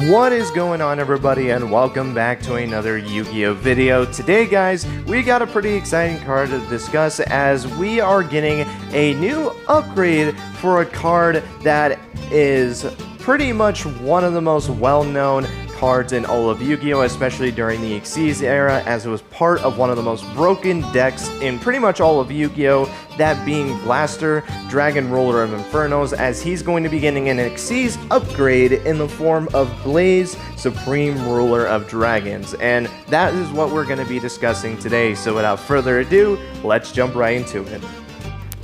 What is going on, everybody, and welcome back to another Yu-Gi-Oh video. Today, guys, we got a pretty exciting card to discuss as we are getting a new upgrade for a card that is pretty much one of the most well-known cards in all of Yu-Gi-Oh, especially during the Xyz era, as it was part of one of the most broken decks in pretty much all of Yu-Gi-Oh, that being Blaster, Dragon Ruler of Infernos, as he's going to be getting an Xyz upgrade in the form of Blaze, Supreme Ruler of Dragons, and that is what we're going to be discussing today. So without further ado, let's jump right into it.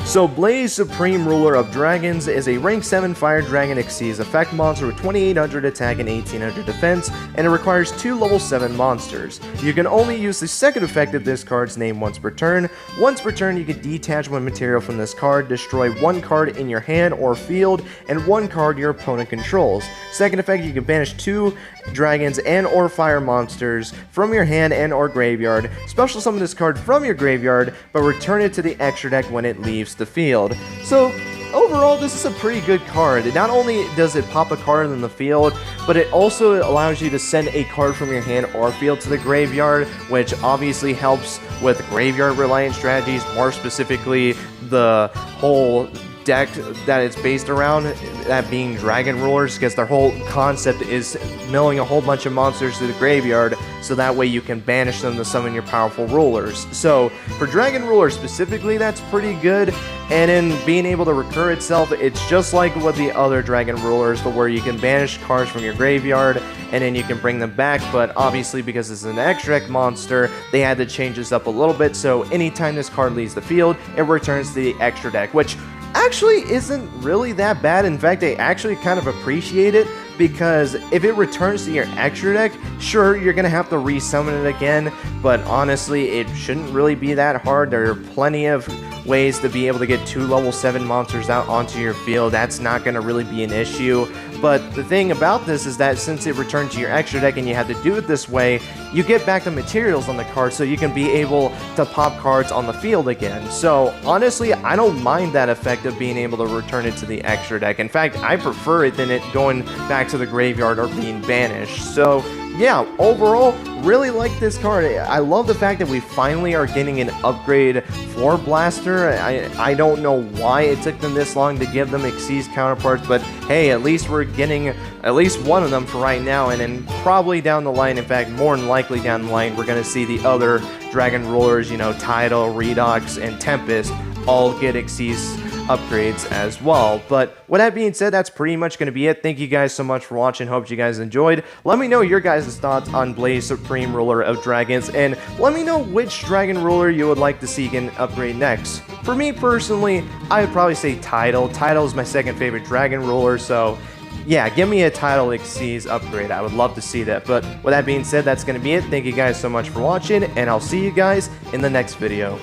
So Blaze, Supreme Ruler of Dragons is a rank 7 Fire Dragon Xyz effect monster with 2800 attack and 1800 defense, and it requires 2 level 7 monsters. You can only use the second effect of this card's name once per turn. Once per turn, you can detach one material from this card, destroy one card in your hand or field, and one card your opponent controls. Second effect, you can banish 2 dragons and or fire monsters from your hand and or graveyard, special summon this card from your graveyard, but return it to the extra deck when it leaves the field. So overall, this is a pretty good card. Not only does it pop a card in the field, but it also allows you to send a card from your hand or field to the graveyard, which obviously helps with graveyard reliant strategies, more specifically the whole deck that it's based around, that being Dragon Rulers, because their whole concept is milling a whole bunch of monsters to the graveyard, so that way you can banish them to summon your powerful rulers. So for Dragon Ruler specifically, that's pretty good, and in being able to recur itself, it's just like what the other Dragon Rulers, but where you can banish cards from your graveyard, and then you can bring them back, but obviously because it's an extra deck monster, they had to change this up a little bit, so anytime this card leaves the field, it returns to the extra deck, which actually isn't really that bad. In fact, I actually kind of appreciate it, because if it returns to your extra deck, sure, you're gonna have to resummon it again, but honestly, it shouldn't really be that hard. There are plenty of ways to be able to get 2 level 7 monsters out onto your field. That's not gonna really be an issue. But the thing about this is that since it returned to your extra deck and you had to do it this way, you get back the materials on the card, so you can be able to pop cards on the field again. So honestly, I don't mind that effect of being able to return it to the extra deck. In fact, I prefer it than it going back to the graveyard or being banished. So yeah, overall, really like this card. I love the fact that we finally are getting an upgrade for Blaster. I don't know why it took them this long to give them Xyz counterparts, but hey, at least we're getting at least one of them for right now, and then probably down the line, in fact, more than likely down the line, we're going to see the other Dragon Rulers, you know, Tidal, Redox, and Tempest, all get Xyz upgrades as well. But with that being said, that's pretty much going to be it. Thank you guys so much for watching. Hope you guys enjoyed. Let me know your guys' thoughts on Blaze, Supreme Ruler of Dragons, and let me know which Dragon Ruler you would like to see get an upgrade next. For me personally, I would probably say Tidal. Tidal is my second favorite Dragon Ruler, so yeah, give me a Tidal Xyz upgrade. I would love to see that. But with that being said, that's going to be it. Thank you guys so much for watching, and I'll see you guys in the next video.